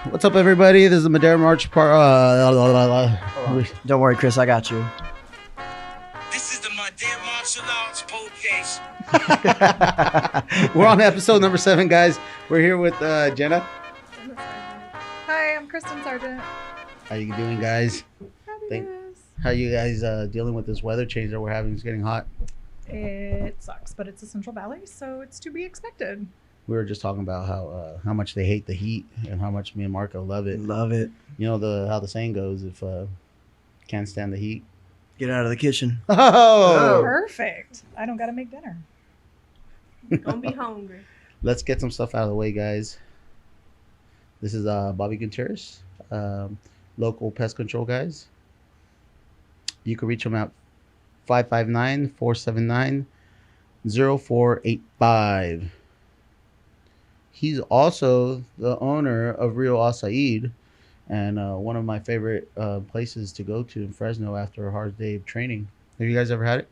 What's up, everybody? This is the Madeira March part. Don't worry, Chris, I got you. This is the Madeira Martial Arts Podcast. We're on episode number 7, guys. We're here with Jenna. Hi, I'm Kristin Sargent. How you doing, guys? How you guys dealing with this weather change that we're having? It's getting hot. It sucks, but it's the Central Valley, so it's to be expected. We were just talking about how much they hate the heat and how much me and Marco love it. Love it. You know how the saying goes: if can't stand the heat, Get out of the kitchen. oh. Perfect. I don't got to make dinner. Don't be hungry. Let's get some stuff out of the way, guys. This is Bobby Gutierrez, local pest control guys. You can reach him at 559-479-0485. He's also the owner of Rio Acai, and one of my favorite places to go to in Fresno after a hard day of training. Have you guys ever had it?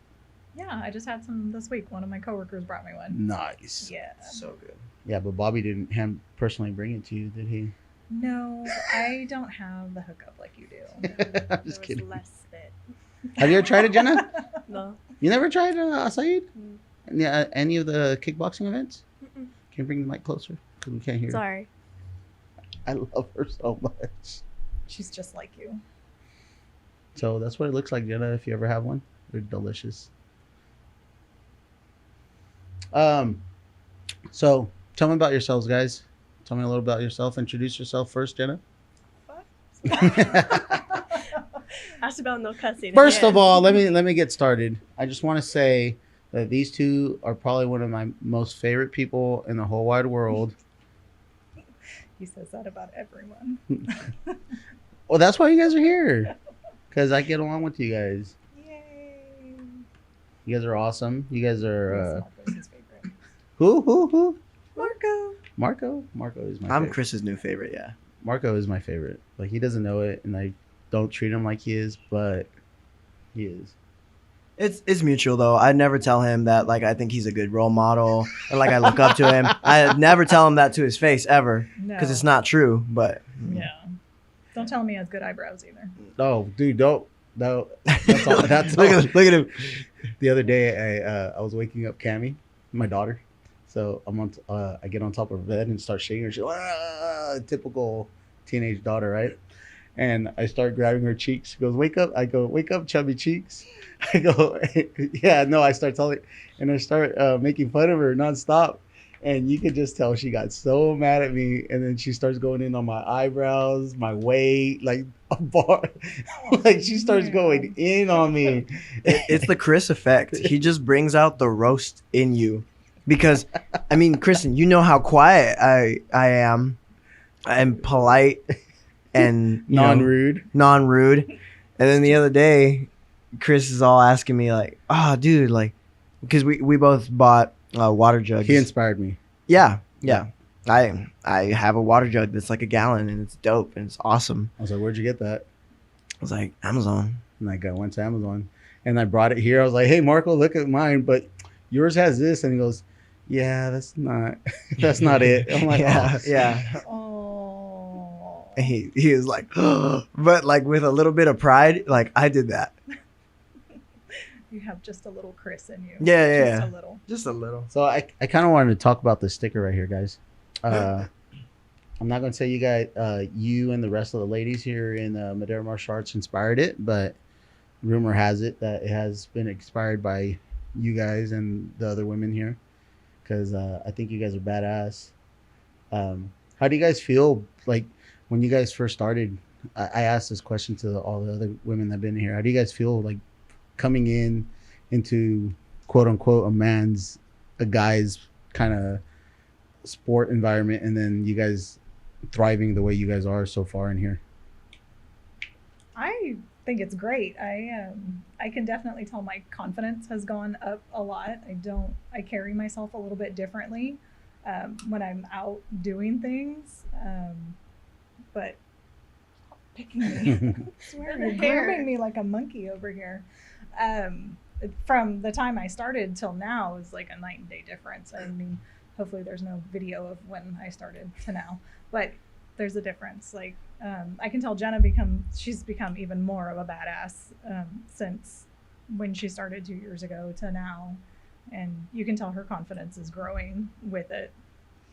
Yeah, I just had some this week. One of my coworkers brought me one. Nice. Yeah. So good. Yeah, but Bobby didn't personally bring it to you, did he? No, I don't have the hookup like you do. I'm just There was kidding. less fit. Have you ever tried it, Jenna? No. You never tried Acai? Mm. Yeah, any of the kickboxing events? Mm-mm. Can you bring the mic closer? Because we can't hear. Sorry. I love her so much. She's just like you. So that's what it looks like, Jenna, if you ever have one. They're delicious. So tell me about yourselves, guys. Tell me a little about yourself. Introduce yourself first, Jenna. Asked about no cussing. First again. of all, let me get started. I just want to say that these two are probably one of my most favorite people in the whole wide world. He says that about everyone. Well, that's why you guys are here, because I get along with you guys. Yay. You guys are awesome. You guys are Marco's his favorite. who? Marco. Marco is my I'm favorite. Chris's new favorite, yeah. Marco is my favorite. Like, he doesn't know it, and I don't treat him like he is, but he is. It's mutual though. I never tell him that like I think he's a good role model or like I look up to him. I never tell him that to his face ever No. because it's not true. But Yeah. Don't tell him he has good eyebrows either. Oh, dude, don't. No, that's all. That's look all. at look at him. The other day, I was waking up Cammy, my daughter. So I get on top of her bed and start shaking her. She's like, typical teenage daughter, right? And I start grabbing her cheeks. She goes, "Wake up!" I go, "Wake up, chubby cheeks." I go, "Yeah, no." I start telling, and I start making fun of her nonstop. And you could just tell she got so mad at me. And then she starts going in on my eyebrows, my weight, like a bar. Like, she starts going in on me. It's the Chris effect. He just brings out the roast in you. Because I mean, Kristen, you know how quiet I am. I'm polite and Non-rude. non-rude. And then the other day, Chris is all asking me like, "Oh, dude, like," because we both bought water jugs. He inspired me. Yeah. I have a water jug that's like a gallon and it's dope and it's awesome. I was like, "Where'd you get that?" I was like, Amazon. And I went to Amazon and I brought it here. I was like, "Hey, Marco, look at mine, but yours has this." And he goes, "Yeah, that's not it." I'm like, yeah, "Oh." yeah. Oh. And he was like, but like with a little bit of pride, like I did that. You have just a little Chris in you. Yeah. Just a little. Just a little. So I kind of wanted to talk about this sticker right here, guys. I'm not going to say you guys, you and the rest of the ladies here in Madeira Martial Arts inspired it, but rumor has it that it has been inspired by you guys and the other women here, because I think you guys are badass. How do you guys feel like when you guys first started? I asked this question to all the other women that have been here. How do you guys feel like coming into quote unquote a guy's kind of sport environment, and then you guys thriving the way you guys are so far in here? I think it's great. I can definitely tell my confidence has gone up a lot. I carry myself a little bit differently when I'm out doing things. But stop picking me. You're grooming me like a monkey over here. From the time I started till now is like a night and day difference. I mean, hopefully there's no video of when I started to now, but there's a difference. Like I can tell she's become even more of a badass since when she started 2 years ago to now, and you can tell her confidence is growing with it.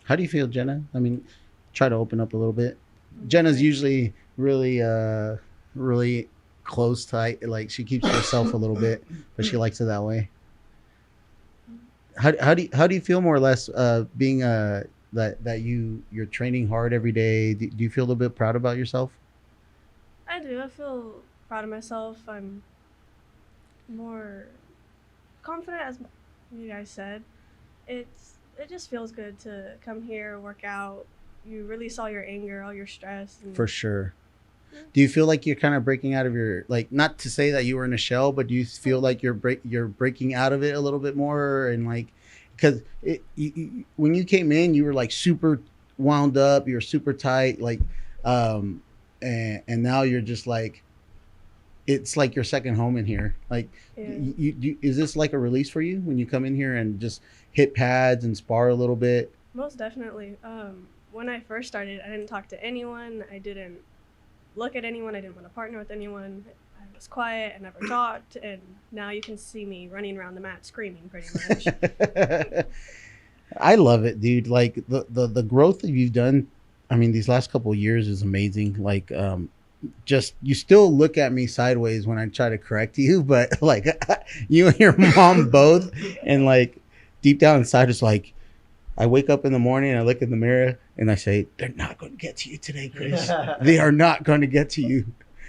How do you feel, Jenna? I mean, try to open up a little bit. Jenna's usually really close, tight. Like she keeps herself a little bit, but she likes it that way. How do you feel more or less being that you're training hard every day? Do you feel a little bit proud about yourself? I do. I feel proud of myself. I'm more confident, as you guys said. It just feels good to come here, work out. You really saw your anger, all your stress. And For sure. Do you feel like you're kind of breaking out of your, like, not to say that you were in a shell, but do you feel like you're breaking out of it a little bit more? And like, because when you came in, you were like super wound up, you're super tight, like, and now you're just like, it's like your second home in here. Like, is this like a release for you when you come in here and just hit pads and spar a little bit? Most definitely. When I first started, I didn't talk to anyone. I didn't look at anyone. I didn't want to partner with anyone. I was quiet. I never talked. And now you can see me running around the mat screaming pretty much. I love it, dude. Like the growth that you've done, I mean, these last couple of years is amazing. Like, just, you still look at me sideways when I try to correct you, but like you and your mom both, and like deep down inside, it's like, I wake up in the morning and I look in the mirror and I say, they're not going to get to you today, Chris. They are not going to get to you.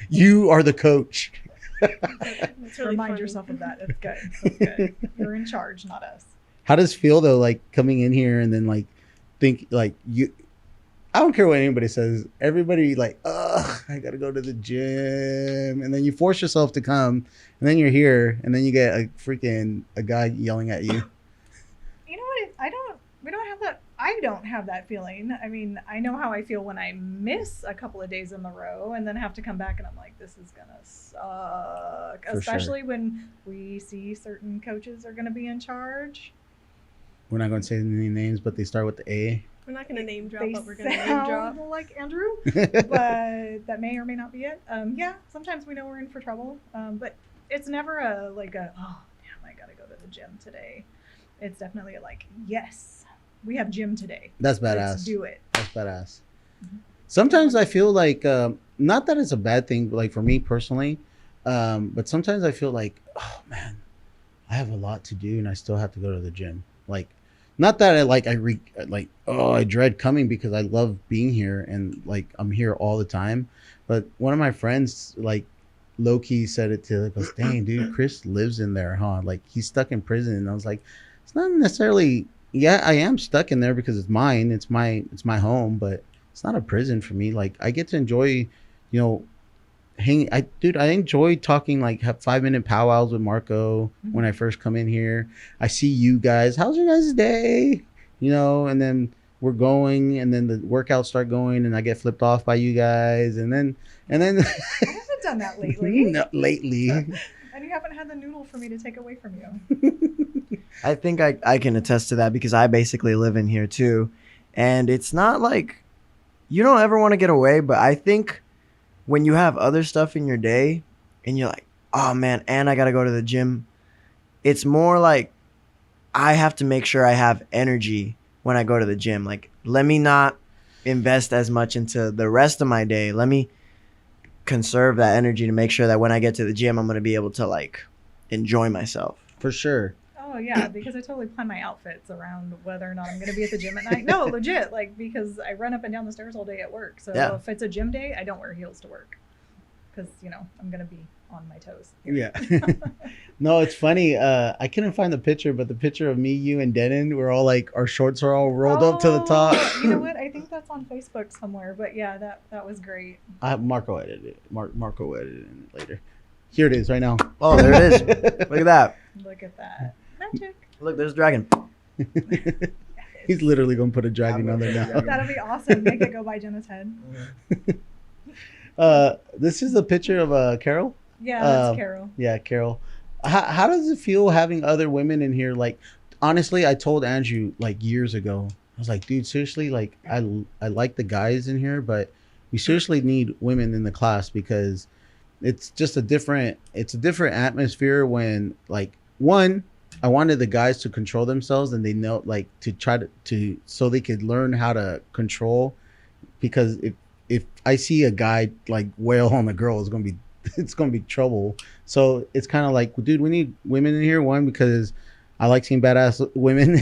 You are the coach. It's really Remind funny. yourself of that. It's good. It's good. You're in charge, not us. How does it feel though, like coming in here and then like think like you, I don't care what anybody says. Everybody like, ugh, I got to go to the gym. And then you force yourself to come and then you're here and then you get a guy yelling at you. You know what? I don't have that feeling. I mean, I know how I feel when I miss a couple of days in the row and then have to come back and I'm like, this is gonna suck. For Especially when we see certain coaches are gonna be in charge. We're not going to say any names, but they start with the A. We're not going to name drop, They but we're going to name sound drop. like Andrew, but that may or may not be it. Yeah, sometimes we know we're in for trouble, but it's never oh damn, I gotta go to the gym today. It's definitely like, yes, we have gym today. That's badass. Let's do it. That's badass. Sometimes I feel like, not that it's a bad thing, but like for me personally, but sometimes I feel like, oh man, I have a lot to do and I still have to go to the gym. Like, not that I dread coming because I love being here and like I'm here all the time. But one of my friends like low key said it to, goes, dang dude, Chris lives in there, huh? Like he's stuck in prison. And I was like, it's not necessarily, yeah, I am stuck in there because it's mine. It's my home, but it's not a prison for me. Like I get to enjoy, you know, I enjoy talking, like have 5-minute powwows with Marco when I first come in here. I see you guys, how's your guys' day? You know, and then we're going and then the workouts start going and I get flipped off by you guys and then I haven't done that lately. not lately. And you haven't had the noodle for me to take away from you. I think I can attest to that because I basically live in here too. And it's not like you don't ever want to get away, but I think when you have other stuff in your day and you're like, oh man, and I got to go to the gym, it's more like I have to make sure I have energy when I go to the gym. Like, let me not invest as much into the rest of my day. Let me conserve that energy to make sure that when I get to the gym, I'm going to be able to like enjoy myself. For sure. Oh yeah, because I totally plan my outfits around whether or not I'm going to be at the gym at night. No, legit, like because I run up and down the stairs all day at work. So Yeah. if it's a gym day, I don't wear heels to work because I'm going to be on my toes. here. Yeah. No, it's funny. I couldn't find the picture, but the picture of me, you, and Denon, we're all like, our shorts are all rolled up to the top. Oh, you know what? I think that's on Facebook somewhere. But yeah, that was great. Marco edited it. Marco edited it later. Here it is right now. Oh, there it is. Look at that. Look at that magic. Look, there's a dragon. He's literally going to put a dragon on there now. That'll be awesome. Make it go by Jenna's head. This is a picture of Carol. Yeah, that's Carol. Yeah, Carol. How does it feel having other women in here? Like, honestly, I told Andrew like years ago, I was like, dude, seriously, like I like the guys in here, but we seriously need women in the class because it's a different atmosphere when like one I wanted the guys to control themselves and they know like to try to so they could learn how to control because if I see a guy like wail on a girl, it's gonna be it's gonna be trouble. So it's kind of like, dude, we need women in here. One, because I like seeing badass women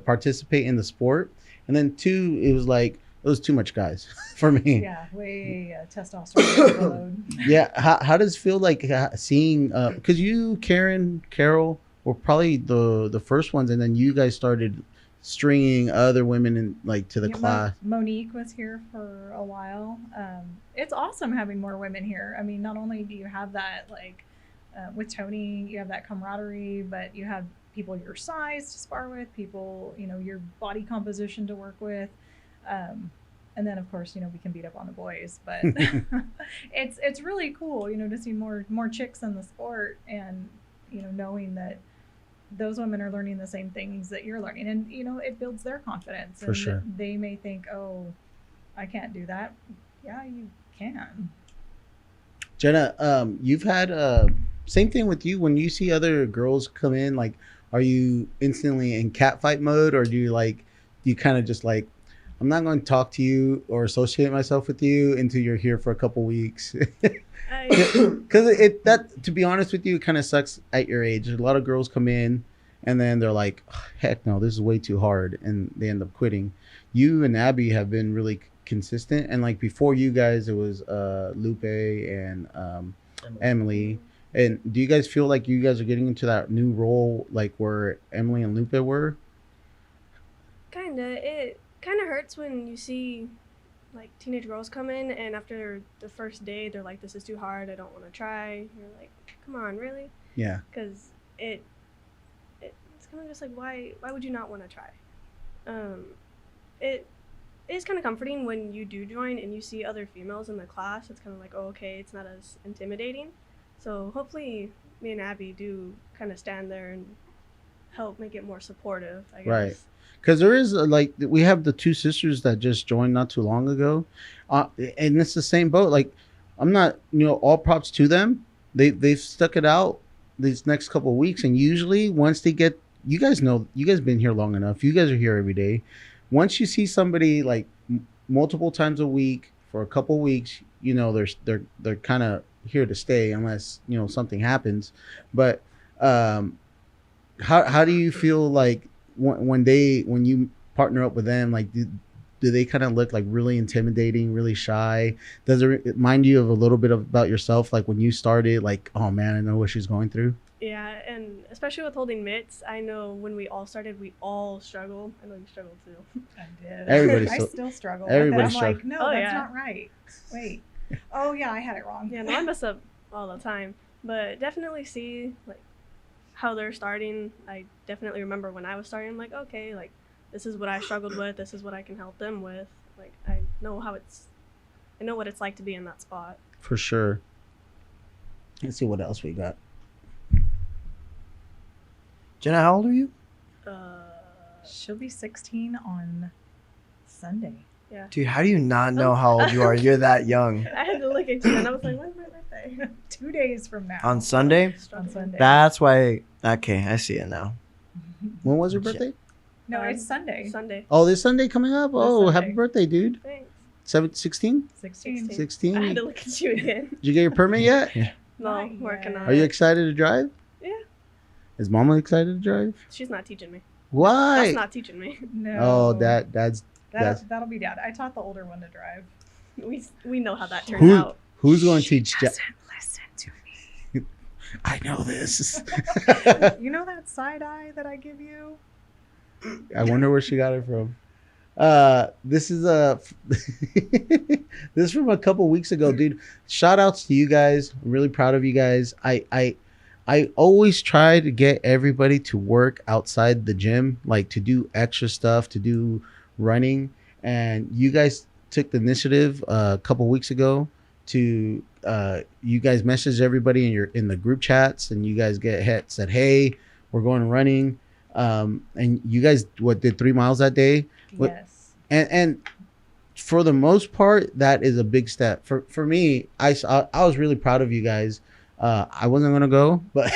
participate in the sport, and then two, it was like it was too much guys for me. Yeah, way testosterone overload. Yeah, how does it feel like seeing? Because you, Karen, Carol were probably the first ones, and then you guys started stringing other women in like to the Yeah, class. Monique was here for a while. It's awesome having more women here. I mean, not only do you have that, like, with Tony, you have that camaraderie, but you have people your size to spar with, people, your body composition to work with. And then, of course, we can beat up on the boys, but it's really cool, to see more chicks in the sport and, knowing that those women are learning the same things that you're learning, and it builds their confidence. For and sure. They may think, oh, I can't do that. Yeah, you can. Jenna, you've had same thing with you when you see other girls come in. Like, are you instantly in catfight mode, or do you kind of just like, I'm not going to talk to you or associate myself with you until you're here for a couple weeks? Because that, to be honest with you, it kind of sucks at your age. A lot of girls come in and then they're like, heck no, this is way too hard, and they end up quitting. You and Abby have been really consistent, and like before you guys, it was Lupe and Emily. And do you guys feel like you guys are getting into that new role, like where Emily and Lupe were? Kinda. It kind of hurts when you see like teenage girls come in and after the first day they're like, this is too hard, I don't want to try. You're like, come on, really? Yeah. Because it's kind of just like, why would you not want to try? It is kind of comforting when you do join and you see other females in the class. It's kind of like, oh, okay, it's not as intimidating. So hopefully me and Abby do kind of stand there and help make it more supportive, I guess. Right. Because there is like we have the two sisters that just joined not too long ago, and it's the same boat. Like, I'm not, all props to them. They've stuck it out these next couple of weeks, and usually once they get, you guys been here long enough. You guys are here every day. Once you see somebody like multiple times a week for a couple of weeks, they're kind of here to stay unless something happens. But how do you feel like when you partner up with them, like do they kind of look like really intimidating, really shy? Does it remind you of a little bit about yourself, like when you started, like, oh man, I know what she's going through? Yeah, and especially with holding mitts, I know when we all started, we all struggled. I know you struggled too. I did. Everybody I still- still struggle. everybody I'm struggle. like, no, Oh, that's yeah. not right. Wait. Oh yeah, I had it wrong. Yeah, no, I mess up all the time. But definitely see like how they're starting. I definitely remember when I was starting, I'm like, okay, like this is what I struggled with, this is what I can help them with. Like I know what it's like to be in that spot. For sure. Let's see what else we got. Jenna, how old are you? She'll be 16 on Sunday. Yeah. Dude, how do you not know how old you are? You're that young. I had to look at you and I was like, when's my birthday? 2 days from now. On Sunday? On Sunday. That's why. Okay, I see it now. When was your birthday? No, it's Sunday. Sunday. Oh, this Sunday coming up. Oh, Sunday. happy birthday, dude. Thanks. 16? 16. 16? I had Did to look at you again. you get your permit yet? Yeah. No, Not working yet. on Are you it. excited to drive? Yeah. Is Mama excited to drive? She's not teaching me. Why? That's not teaching me. No. Oh, that's That'll be Dad. I taught the older one to drive. We know how that turned out. who's going to teach? Doesn't listen to me. I know this. You know that side eye that I give you? I wonder where she got it from. This is this is from a couple weeks ago, dude. Shout outs to you guys. I'm really proud of you guys. I always try to get everybody to work outside the gym, like to do extra stuff, to do running. And you guys took the initiative a couple weeks ago to you guys messaged everybody in the group chats, and you guys said, hey, we're going running. And you guys did 3 miles that day? What- Yes. And for the most part, that is a big step for me. I was really proud of you guys. I wasn't gonna go, but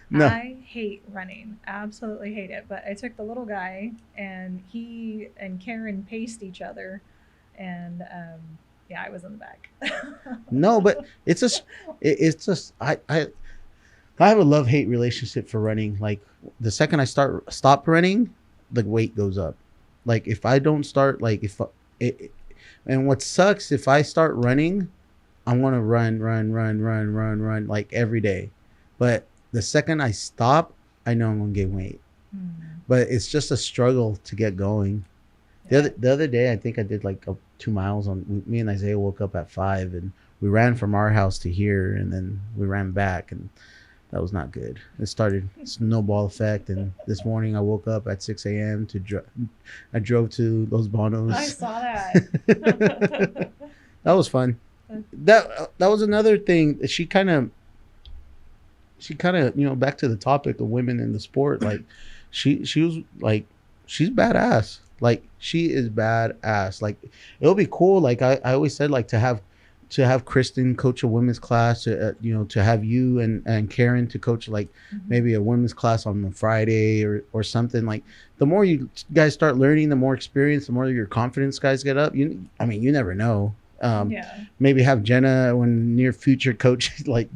no. I hate running. Absolutely hate it. But I took the little guy, and he and Karen paced each other, and yeah, I was in the back. No, but it's just I have a love-hate relationship for running. Like the second I stop running, the weight goes up. Like if I don't start, like if it, and what sucks if I start running, I want to run like every day. But the second I stop, I know I'm gonna gain weight. But it's just a struggle to get going. The other day, I think I did like 2 miles me and Isaiah woke up at 5 and we ran from our house to here and then we ran back and that was not good. It started snowball effect, and this morning I woke up at 6 a.m. I drove to Los Bonos. I saw that. That was fun. That was another thing. She kind of back to the topic of women in the sport. Like she was like she's badass. Like she is badass. Like it'll be cool. Like I always said, like to have Kristin coach a women's class, to have you and Karen to coach like maybe a women's class on the Friday or something. Like the more you guys start learning, the more experience, the more your confidence guys get up. You never know. Yeah. Maybe have Jenna when near future coach. Like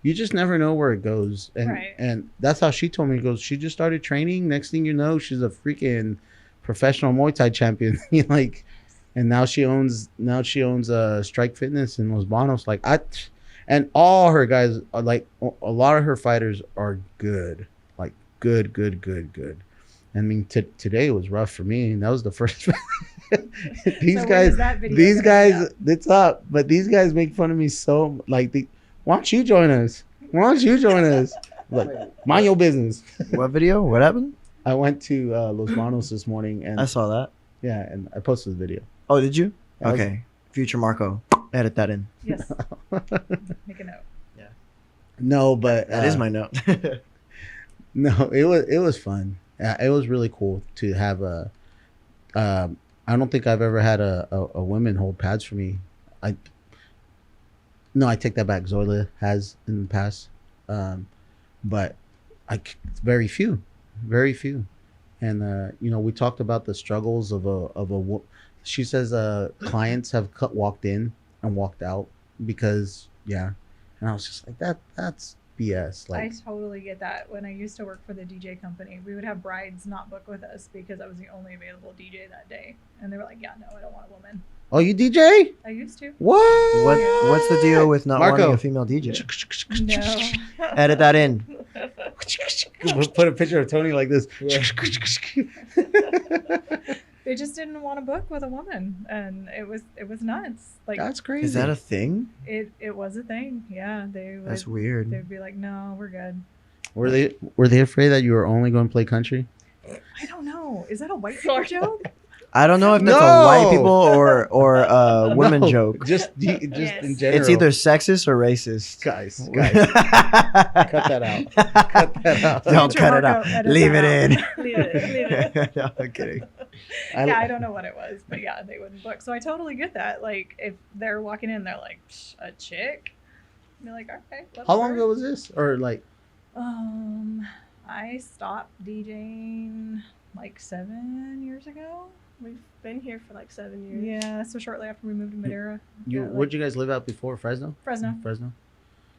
you just never know where it goes. And Right. and that's how she told me. It goes, she just started training. Next thing you know, she's a freaking professional Muay Thai champion. Like. And now she owns Strike Fitness in Los Banos. Like and all her guys are like a lot of her fighters are good, like good. I mean, today was rough for me, and that was the first. These So when guys, is that video gonna be up? it's up, but these guys make fun of me so. Like, why don't you join us? Like, mind your business. What video? What happened? I went to Los Banos this morning, and I saw that. yeah, and I posted the video. Oh, did you? That was- Okay. Future Marco. Edit that in. Yes. Make a note. No, but That is my note. no. It was fun. It was really cool to have a. I don't think I've ever had a woman hold pads for me. I take that back. Zoila has in the past, but very few, and we talked about the struggles of a. She says clients have walked in and walked out because and I was just like that's BS. Like I totally get that. When I used to work for the DJ company, we would have brides not book with us because I was the only available DJ that day. And they were like, yeah, no, I don't want a woman. oh, you DJ? I used to. What? What's the deal with not Marco. wanting a female DJ? No. Edit that in. We'll put a picture of Tony like this. They just didn't want to book with a woman. And it was nuts. Like That's crazy. Is that a thing? it was a thing. Yeah. That's weird. They'd be like, no, we're good. Were they afraid that you were only going to play country? I don't know. Is that a white people joke? I don't know if that's No. a white people or a women No, joke. Just Yes. in general. It's either sexist or racist. guys. Cut that out. Cut that out. Don't Future cut it Marco, out. edit Leave that it out. in. Leave it. No, I'm kidding. Yeah, I don't know what it was, but yeah, they wouldn't book. So I totally get that. Like, if they're walking in, they're like, "Psh, a chick?" And you're like, okay. How long whatever. ago was this? Or like, I stopped DJing like 7 years ago. We've been here for like 7 years. Yeah, so shortly after we moved to Madeira. where'd you guys live out before? Fresno? Fresno.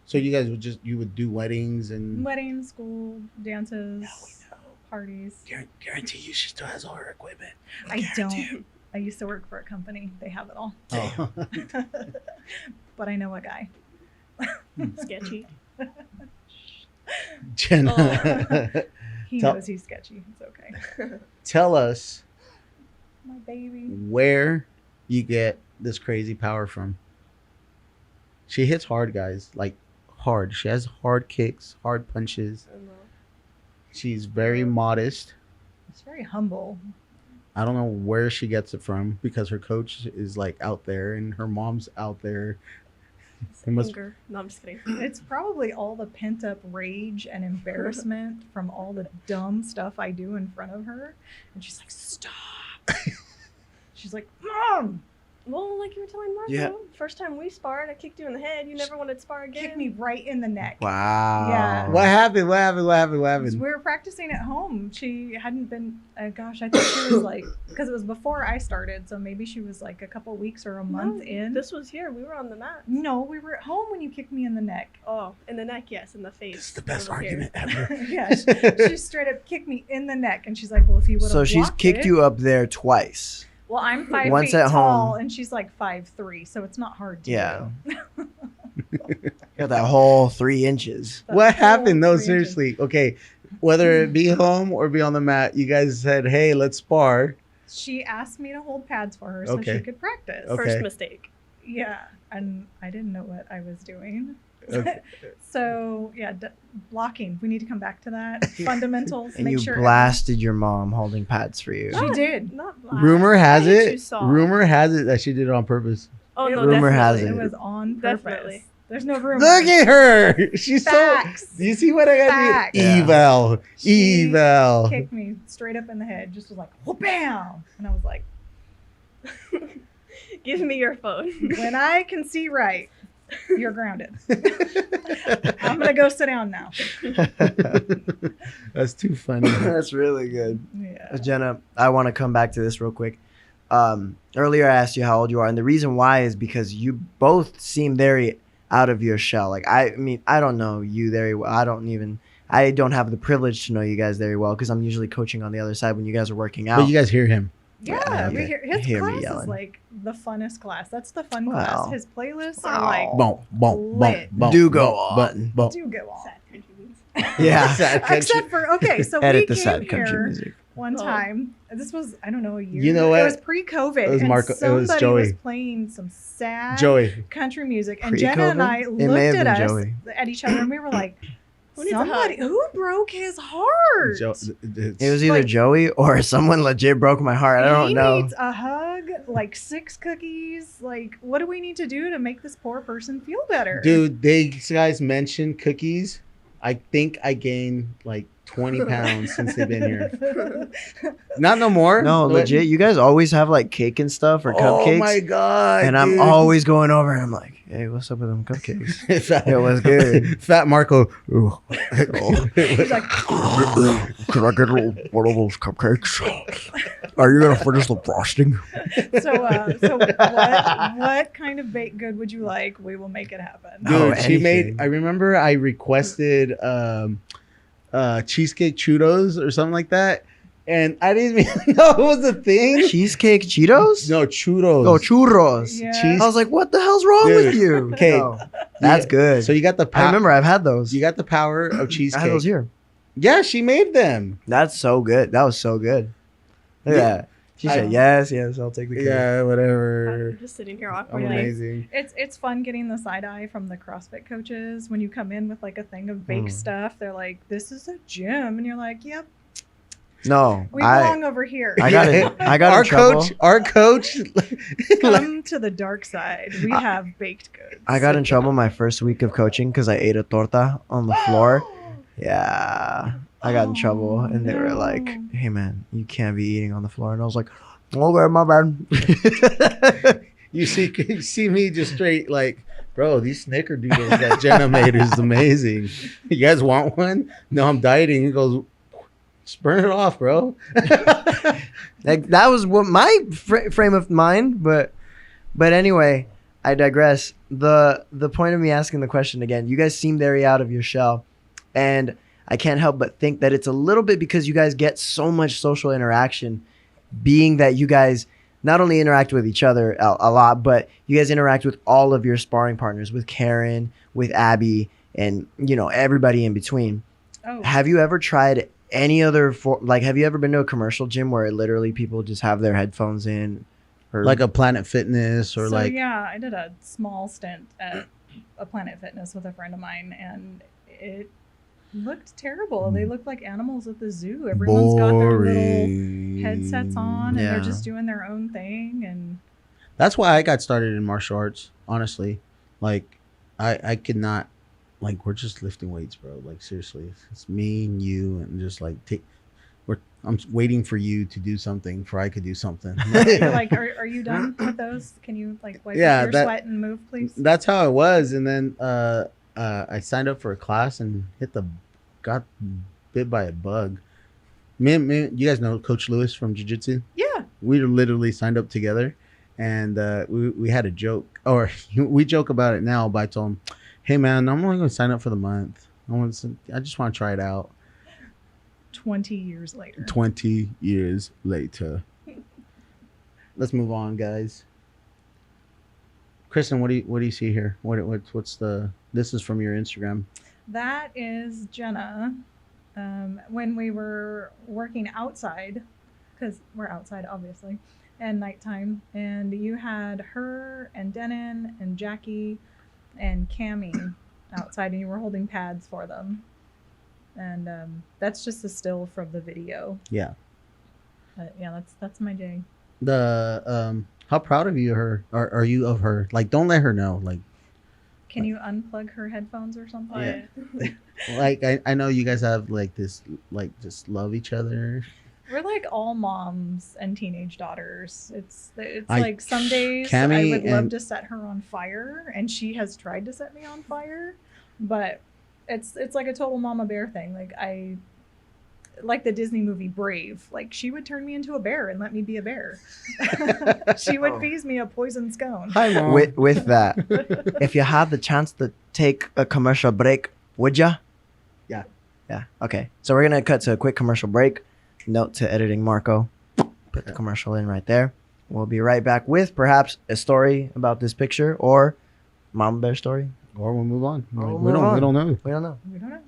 So you guys would do weddings and. Weddings, school, dances, parties. Guarantee you she still has all her equipment. I don't. I used to work for a company. They have it all. Oh. But I know a guy. Sketchy. Jenna, He Tell- knows he's sketchy. It's okay. tell us My baby. where you get this crazy power from. She hits hard, guys. Like hard. She has hard kicks, hard punches. I don't know. She's very modest. It's very humble. I don't know where she gets it from because her coach is like out there and her mom's out there. It must- Anger. No, I'm just kidding. It's probably all the pent up rage and embarrassment from all the dumb stuff I do in front of her. And she's like, stop. She's like, Mom, Well, like you were telling Marco, Yeah. first time we sparred, I kicked you in the head. You never wanted to spar again. kick me right in the neck. Wow. Yeah. What happened? What happened? What happened? What We happened? were practicing at home. She hadn't been, gosh, I think she was like, because it was before I started. So maybe she was like a couple weeks or a month No, in. This was here. We were on the mat. No, we were at home when you kicked me in the neck. Oh, in the neck, yes. In the face. This is the best over here. argument ever. Yeah, she straight up kicked me in the neck. And she's like, well, if you would have So she's blocked kicked it- you up there twice. Well, I'm 5 Once feet at tall, home. and she's like 5'3", so it's not hard to Yeah. do. Got that whole 3 inches. That What whole happened? No, 3 inches. seriously. Okay, whether it be home or be on the mat, you guys said, "Hey, let's spar." She asked me to hold pads for her so Okay. she could practice. Okay. First mistake. Yeah, and I didn't know what I was doing. Okay. So yeah, blocking. We need to come back to that. Fundamentals. And make you sure blasted your mom holding pads for you. She did. Not black. Rumor has I hate you it. soft. Rumor has it that she did it on purpose. Oh, no, Rumor has definitely. It was on purpose. Definitely. There's no room. Look at her. She's Facts. so. You see what I got? Facts. To do? Yeah. Eval. She Eval. kicked me straight up in the head. Just was like, whoop, bam, and I was like, Give me your phone. when I can see right, you're grounded. I'm gonna go sit down now. That's too funny. That's really good. Yeah. Jenna, I want to come back to this real quick. Earlier I asked you how old you are, and the reason why is because you both seem very out of your shell. Like, I mean, I don't know you very well. I don't have the privilege to know you guys very well because I'm usually coaching on the other side when you guys are working out. But you guys hear him. Yeah, okay. we hear his Hear me class yelling. is like the funnest class. That's the fun Wow. class. His playlists are Wow. like Boom, boom, boom, Lit. boom. Do go boom, on. boom. do go on. Sad country beans. Yeah. Sad country. Except for okay, so Edit the we sad came country here music. one Oh. time. This was I don't know a year. You know It what? was pre-COVID. It was and Marco- it was somebody Joey. was playing some sad Joey. country music, and Jenna and Pre-COVID? I It may looked have at been us Joey. at each other, and we were like, Who needs a somebody hug? who broke his heart. It was either Like- Joey or someone legit broke my heart. I don't he know. needs a hug, like 6 cookies. Like, what do we need to do to make this poor person feel better? Dude, these guys mentioned cookies. I think I gained like 20 pounds since they've been here. Not no more. No, but- legit. You guys always have like cake and stuff or Oh cupcakes. my god! And I'm dude. always going over and I'm like, hey, what's up with them cupcakes? Fat, It was good. Fat Marco. Ooh. He's like, Can I get one of those cupcakes? Are you gonna finish the frosting? so what kind of baked good would you like? We will make it happen. Dude, Oh, she made. anything. I remember I requested cheesecake churros or something like that, and I didn't even know it was a thing. Cheesecake Cheetos? No churros. Oh, churros. Yeah. Cheese- I was like, what the hell's wrong with Dude, you? okay. No, that's Yeah, good. So you got the I power. remember I've had those. You got the power of I cheesecake. had those here. Yeah, she made them. That's so good. That was so good. Look at Yeah. that. She said, yes, I'll take the cake. Yeah, I'm whatever. just sitting here awkwardly. Amazing. It's fun getting the side eye from the CrossFit coaches when you come in with like a thing of baked Mm. stuff. They're like, "This is a gym," and you're like, "Yep, No, we belong over here." I got it. I got our in trouble. Our coach. Come to the dark side. We have baked goods. I got in trouble my first week of coaching because I ate a torta on the floor. Yeah, I got in trouble, and they were like, no. "Hey, man, you can't be eating on the floor." And I was like, "Okay, my bad." you see me just straight like, bro, these snickerdoodles that Jenna made is amazing. You guys want one? No, I'm dieting. He goes, just burn it off, bro. Like, that was what my frame of mind, but anyway, I digress. The point of me asking the question again, you guys seem very out of your shell, and I can't help but think that it's a little bit because you guys get so much social interaction, being that you guys not only interact with each other a lot, but you guys interact with all of your sparring partners, with Karen, with Abby, and everybody in between. Oh, Have you ever tried any other have you ever been to a commercial gym where literally people just have their headphones in, or Like a Planet Fitness or so like. yeah, I did a small stint at a Planet Fitness with a friend of mine, and it looked terrible. They looked like animals at the zoo. Everyone's got their little headsets on, and Yeah. they're just doing their own thing. And That's why I got started in martial arts, honestly. Like, I could not, like, we're just lifting weights, bro. Like, seriously, it's me and you, and just like I'm waiting for you to do something before I could do something. You're like, are you done with those? Can you like wipe Yeah, your sweat and move, please? That's how it was, and then I signed up for a class and got bit by a bug. You guys know Coach Lewis from Jiu Jitsu? Yeah. We literally signed up together, and we had a joke, or we joke about it now. But I told him, "Hey man, I'm only going to sign up for the month. I just want to try it out." 20 years later. 20 years later. Let's move on, guys. Kristen, what do you see here? What's this is from your Instagram. That is Jenna. When we were working outside, because we're outside obviously, and nighttime, and you had her and Denon and Jackie and Cammie outside, and you were holding pads for them. And that's just a still from the video. Yeah. Yeah, that's my day. How proud of you are you of her? Like, don't let her know. Like, can you unplug her headphones or something? Yeah. Like, I know you guys have like this, like, just love each other. We're like all moms and teenage daughters. It's like some days Cammie I would love to set her on fire, and she has tried to set me on fire, but it's like a total mama bear thing. Like, I like the Disney movie Brave. Like, she would turn me into a bear and let me be a bear. She would feed me a poison scone. Hi, Mom. With that, if you had the chance to take a commercial break, would ya? Yeah. Yeah. Okay. So we're gonna cut to a quick commercial break. Note to editing Marco. Put the commercial in right there. We'll be right back with perhaps a story about this picture or Mama Bear story. Or we'll move on. Or We don't know. We don't know. We don't know.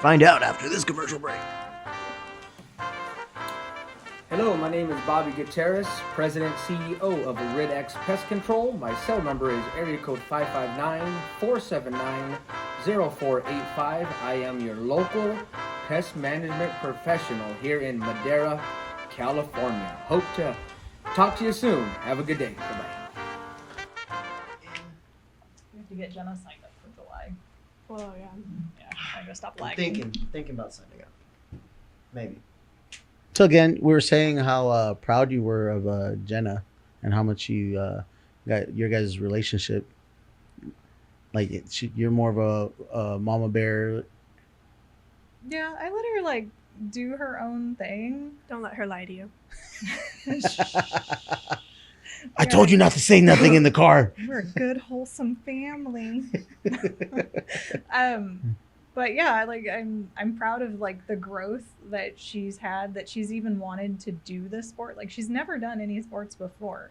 Find out after this commercial break. Hello, my name is Bobby Gutierrez, President CEO of Red X Pest Control. My cell number is area code 559-479-0485. I am your local pest management professional here in Madera, California. Hope to talk to you soon. Have a good day. Bye-bye. We have to get Jenna signed up for July. Well, yeah. Yeah, I gotta stop lagging. Thinking about signing up. Maybe. So again, we were saying how proud you were of Jenna and how much you got your guys' relationship. Like, you're more of a mama bear. Yeah, I let her like do her own thing. Don't let her lie to you. I told you not to say nothing in the car. We're a good, wholesome family. But yeah, like I'm proud of like the growth that she's had, that she's even wanted to do this sport. Like, she's never done any sports before,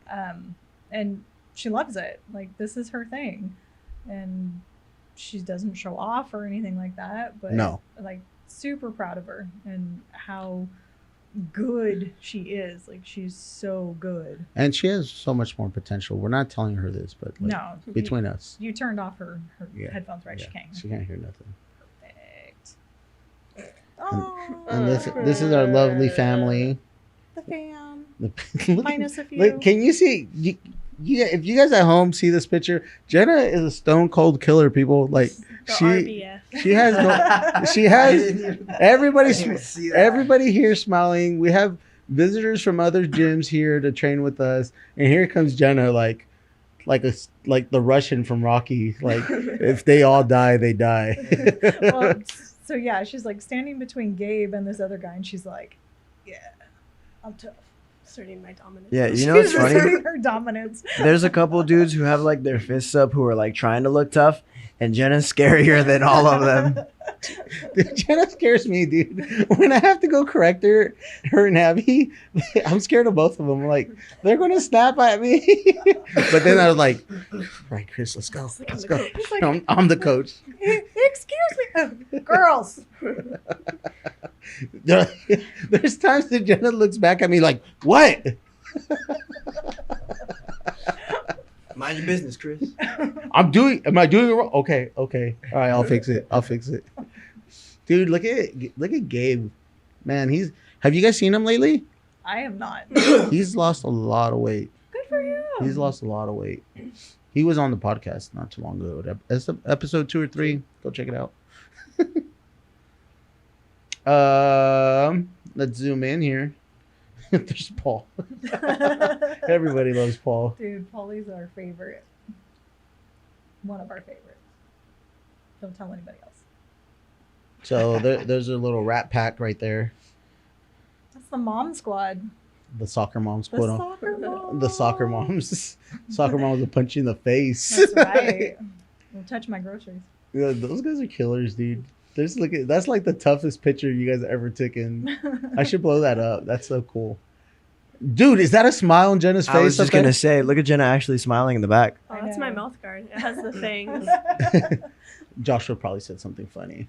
and she loves it. Like, this is her thing, and she doesn't show off or anything like that. But No, like, super proud of her and how good she is. Like, she's so good. and she has so much more potential. We're not telling her this, but like, No, between us, you turned off her Yeah, headphones, right? yeah, She can't. hear nothing. Perfect. Oh, And this is our lovely family. the fam. Look- Minus a few. Look, can you see? If you guys at home see this picture, Jenna is a stone cold killer. People, like, The she RBF. she has no, she has everybody here smiling. We have visitors from other gyms here to train with us, and here comes Jenna, like the Russian from Rocky. Like, if they all die, they die. Well, so yeah, she's like standing between Gabe and this other guy, and she's like, "Yeah, I'm tough." Asserting my dominance. Yeah, you know what's She's funny? asserting her dominance. There's a couple dudes who have like their fists up who are like trying to look tough, and Jenna's scarier than all of them. Dude, Jenna scares me, dude. When I have to go correct her and Abby, I'm scared of both of them. Like, they're gonna snap at me. But then I was like, right, Chris, let's go. Let's go. He's like, I'm the coach. "Excuse me, girls." There's times that Jenna looks back at me like, what? Mind your business, Chris. Am I doing it wrong? Okay. All right, I'll fix it. Dude, look at Gabe. Man, have you guys seen him lately? I am not. He's lost a lot of weight. Good for you. He's lost a lot of weight. He was on the podcast not too long ago. That's episode 2 or 3. Go check it out. Let's zoom in here. There's Paul. Everybody loves Paul. Dude, Paulie's our favorite. One of our favorites. Don't tell anybody else. So there's a little rat pack right there. That's the mom squad. The soccer moms, The quote on. soccer mom. The soccer moms. Soccer moms will punch you in the face. That's right. Don't touch my groceries. Yeah, those guys are killers, dude. That's like the toughest picture you guys ever taken. I should blow that up. That's so cool. Dude, is that a smile on Jenna's face? I was just up there? gonna say, look at Jenna actually smiling in the back. Oh, I that's my know. mouth guard. It has the things. Joshua probably said something funny.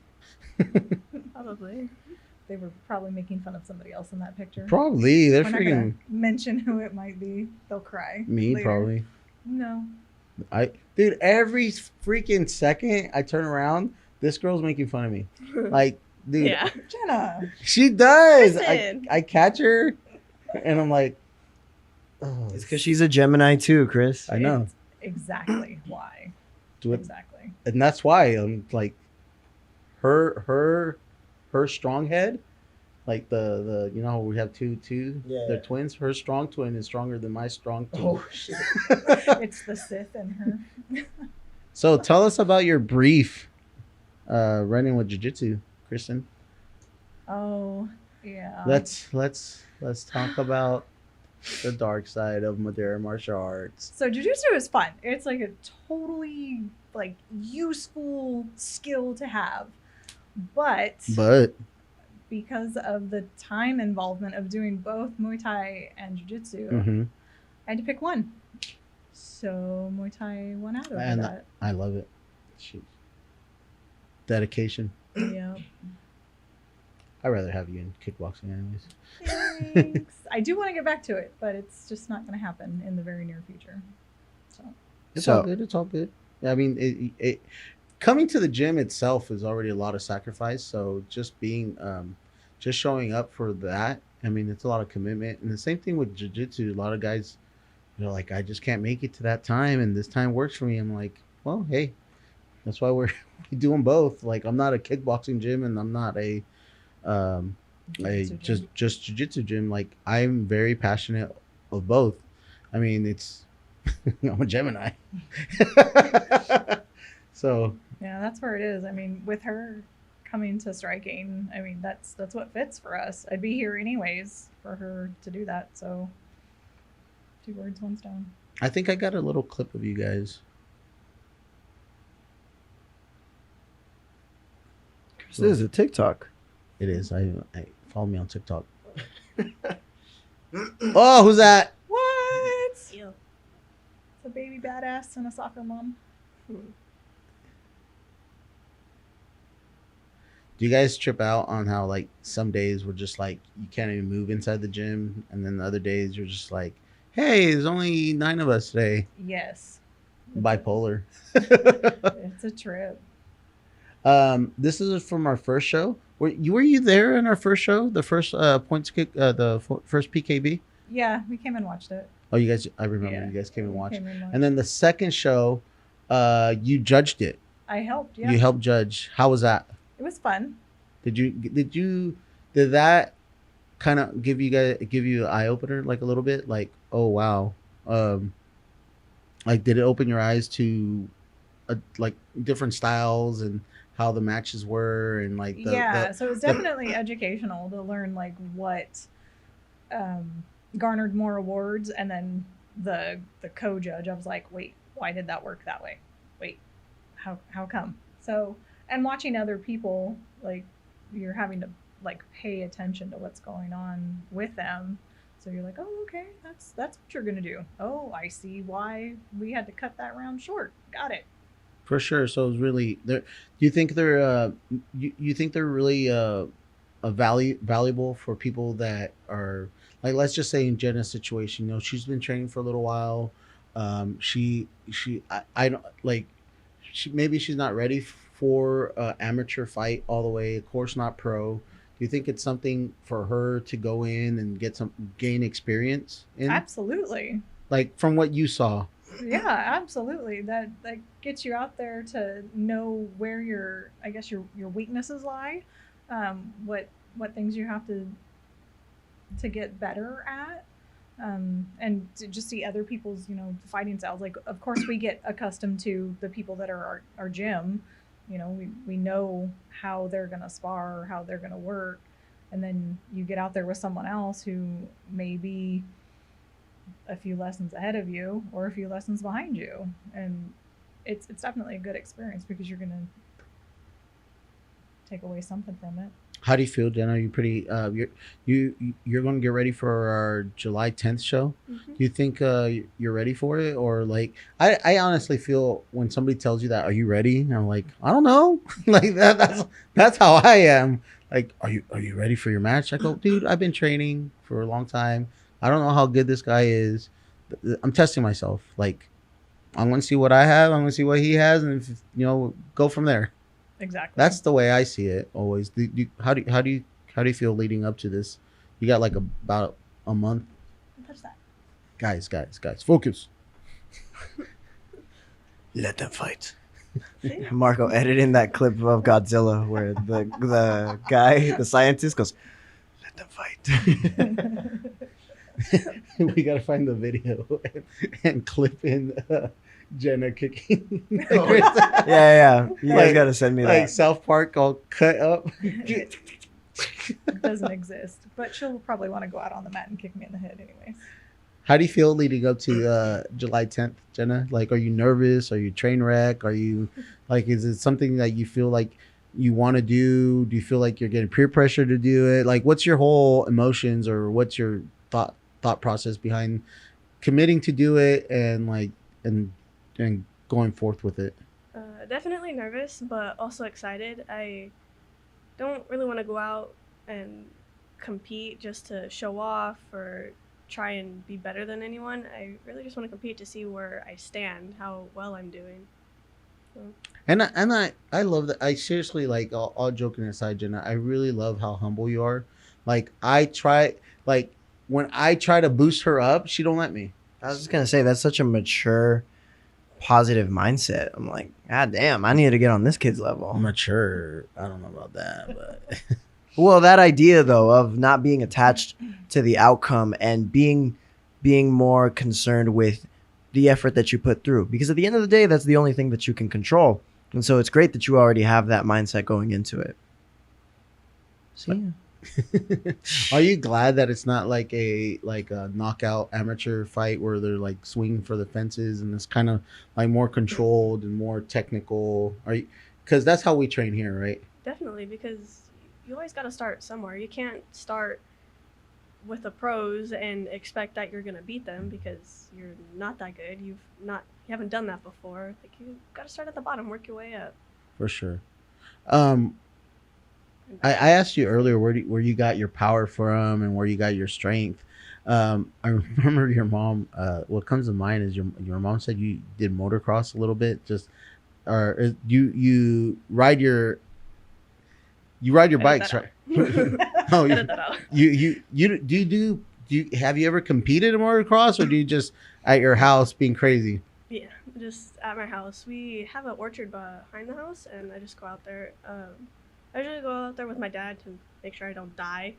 Probably. They were probably making fun of somebody else in that picture. Probably. They're We're not gonna freaking mention who it might be. They'll cry. me, later. probably. No. Dude, every freaking second I turn around, this girl's making fun of me. Like, dude, Yeah. Jenna. she does. Kristen. I catch her and I'm like, oh, It's because she's a Gemini too, Chris. I know. It's exactly why. Do it. Exactly. And that's why I'm like her strong head, like the you know how we have two Yeah. they're twins. Her strong twin is stronger than my strong twin. Oh shit. It's the Sith in her. So tell us about your brief running with jiu-jitsu, Kristen. Oh, yeah. Let's talk about the dark side of Madeira martial arts. So jujitsu is fun. It's like a totally like useful skill to have. But because of the time involvement of doing both Muay Thai and Jiu-Jitsu, Mhm. I had to pick one. So Muay Thai won out over And that. I love it. Shoot. Dedication. Yeah. I'd rather have you in kickboxing anyways. Thanks. I do want to get back to it, but it's just not going to happen in the very near future. So It's So- all good. It's all good. I mean, it coming to the gym itself is already a lot of sacrifice. So just being, just showing up for that, I mean, it's a lot of commitment. And the same thing with jiu-jitsu. A lot of guys, they're like, I just can't make it to that time, and this time works for me. I'm like, well, hey, that's why we doing both. Like, I'm not a kickboxing gym, and I'm not a Jiu-jitsu gym. just jiu-jitsu gym. Like, I'm very passionate of both. I mean, it's I'm a Gemini. So yeah, that's where it is. I mean, with her coming to striking, I mean, that's what fits for us. I'd be here anyways for her to do that. So 2 birds, 1 stone. I think I got a little clip of you guys. Chris, this is a TikTok. It is. I follow me on TikTok. Oh, who's that? What? Ew. It's a baby badass and a soccer mom. Do you guys trip out on how like some days we're just like you can't even move inside the gym, and then the other days you're just like, hey, there's only 9 of us today. Yes. Bipolar. It's a trip. This is from our first show. Were you there in our first show? The first points kick, first PKB. Yeah, we came and watched it. Oh, you guys! I remember Yeah. you guys came and watched. Came and watched. And then the second show, you judged it. I helped. Yeah, You helped judge. How was that? it was fun. Did that kind of give you an eye opener, like a little bit, like, oh wow, like did it open your eyes to like different styles and how the matches were, and like So it was definitely educational to learn like what garnered more awards, and then the co-judge, I was like, wait, why did that work that way? Wait, how come? So, and watching other people, like, you're having to like pay attention to what's going on with them. So you're like, oh, okay, that's what you're gonna do. Oh, I see why we had to cut that round short. Got it. For sure. So it was really there. Do you think they're you think they're really valuable for people that are like, let's just say in Jenna's situation, you know, she's been training for a little while. I don't like, maybe she's not ready for amateur fight all the way, of course not pro. Do you think it's something for her to go in and gain experience in? Absolutely. Like from what you saw? Yeah, absolutely. That gets you out there to know where your, I guess, your weaknesses lie, what things you have to get better at, and to just see other people's, fighting styles. Like, of course, we get accustomed to the people that are our gym. We know how they're gonna spar, how they're gonna work, and then you get out there with someone else who may be a few lessons ahead of you or a few lessons behind you, and it's definitely a good experience because you're gonna take away something from it. How do you feel, Jenna? Are you pretty? You're going to get ready for our July 10th show. Mm-hmm. Do you think you're ready for it, or like I honestly feel when somebody tells you that, are you ready? And I'm like, I don't know. Like that's how I am. Like, are you ready for your match? I go, dude, I've been training for a long time. I don't know how good this guy is. I'm testing myself. Like, I'm going to see what I have. I'm going to see what he has, and if, go from there. Exactly. That's the way I see it always. How do you feel leading up to this? You got like about a month. Don't touch that. Guys, focus. Let them fight. Marco, edit in that clip of Godzilla where the guy, the scientist, goes, "Let them fight." We gotta find the video and clip in Jenna kicking. Yeah. You guys Like- gotta send me Like that. South Park all cut up. It doesn't exist, but she'll probably want to go out on the mat and kick me in the head anyways. How do you feel leading up to July 10th, Jenna? Like, are you nervous? Are you train wreck? Are you like, is it something that you feel like you want to do? Do you feel like you're getting peer pressure to do it? Like, what's your whole emotions, or what's your thought process behind committing to do it and like and going forth with it? Definitely nervous, but also excited. I don't really want to go out and compete just to show off or try and be better than anyone. I really just want to compete to see where I stand, how well I'm doing. So, And I love that. I seriously, like, all joking aside, Jenna, I really love how humble you are. Like, when I try to boost her up, she don't let me. I was just gonna say that's such a mature, positive mindset. I'm like, God damn, I need to get on this kid's level. Mature. I don't know about that, but Well, that idea though of not being attached to the outcome and being more concerned with the effort that you put through, because at the end of the day, that's the only thing that you can control. And so it's great that you already have that mindset going into it. So yeah. Are you glad that it's not like a knockout amateur fight where they're like swinging for the fences and it's kind of like more controlled and more technical? Are you? Because that's how we train here, right? definitely, because you always got to start somewhere. You can't start with the pros and expect that you're gonna beat them because you're not that good. You haven't done that before. Like, you got to start at the bottom, work your way up. For sure. I asked you earlier where you got your power from and where you got your strength. I remember your mom. What comes to mind is your mom said you did motocross a little bit. You ride your Edit bikes, that right? out. Oh, Edit that out. do you have you ever competed in motocross, or do you just at your house being crazy? Yeah, just at my house. We have an orchard behind the house, and I just go out there. I usually go out there with my dad to make sure I don't die.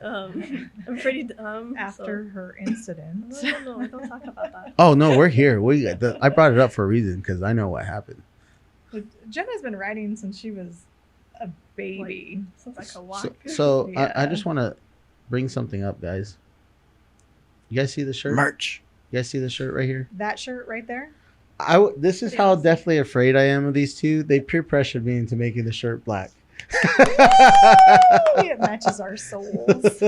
I'm pretty dumb. After her incident. No, don't talk about that. Oh no, we're here. I brought it up for a reason because I know what happened. Jenna's been riding since she was a baby. Sounds like a walk. So Yeah. I just want to bring something up, guys. You guys see the shirt? Merch. You guys see the shirt right here? That shirt right there. This is how deathly afraid I am of these two. They peer pressured me into making the shirt black. It matches our souls.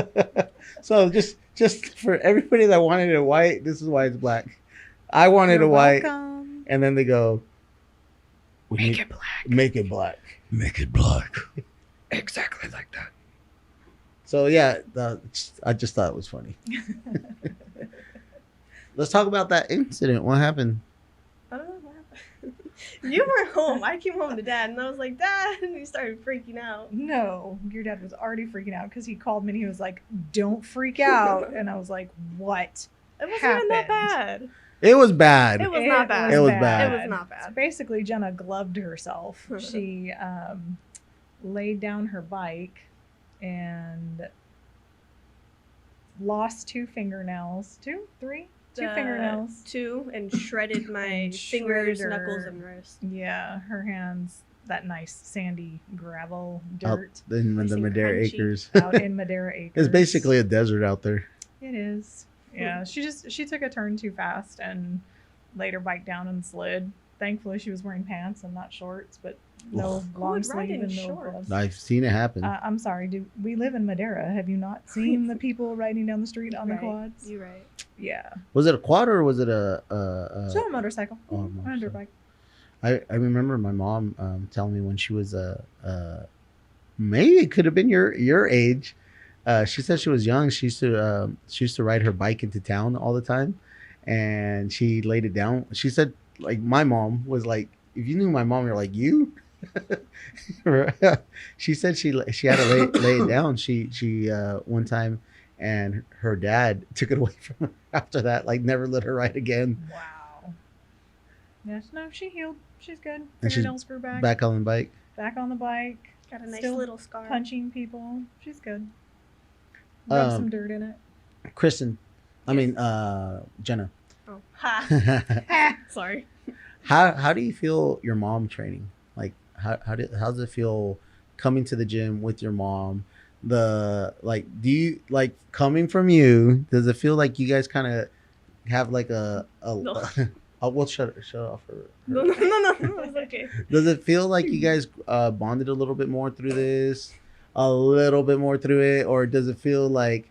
So just for everybody that wanted it white, this is why it's black. I wanted You're it white, welcome. and then they go, Make it black. make it black. Make it black. Exactly like that. So yeah, I just thought it was funny. Let's talk about that incident. What happened? I don't know what happened. You were home. I came home to Dad, and I was like, Dad, and he started freaking out. No, your dad was already freaking out because he called me and he was like, "Don't freak out," and I was like, "What?" It wasn't even that happened. bad. It was bad. It was not bad. It was bad. It was not So bad. basically, Jenna gloved herself. She laid down her bike and lost 2 fingernails. 2, 3, 2 fingernails. 2, and shredded my And fingers, shredded knuckles, her- and wrist. Yeah, her hands, that nice sandy gravel Out dirt in the Nice and Madera crunchy. Acres. out in Madera Acres. It's basically a desert out there. It is. Yeah, she took a turn too fast and laid her bike down and slid. Thankfully, she was wearing pants and not shorts, but no Who long would ride sleeve in and no shorts? gloves. I've seen it happen. I'm sorry. Do we live in Madera? Have you not seen the people riding down the street on the Right. quads? You right. Yeah, Was it a quad or was it a so a motorcycle, oh, on a motorcycle. dirt bike. I remember my mom telling me when she was maybe it could have been your age. She said she was young. She used to ride her bike into town all the time, and she laid it down. She said like my mom was like, if you knew my mom, you're like you. She said she had to lay it down. She one time, and her dad took it away from her after that. Like never let her ride again. Wow. Yes, no, she healed. She's good. And she's Fingernails grew back. Back on the bike. Back on the bike. Got a nice Still little scar. Punching people. She's good. Rub some dirt in it. Kristen, I mean Jenna. Oh, ha. Sorry. How do you feel your mom training? Like how does it feel coming to the gym with your mom? Do you like coming from you? Does it feel like you guys kind of have like a No. we'll shut off her. No, it's okay. Does it feel like you guys bonded a little bit more through this, a little bit more through it, or does it feel like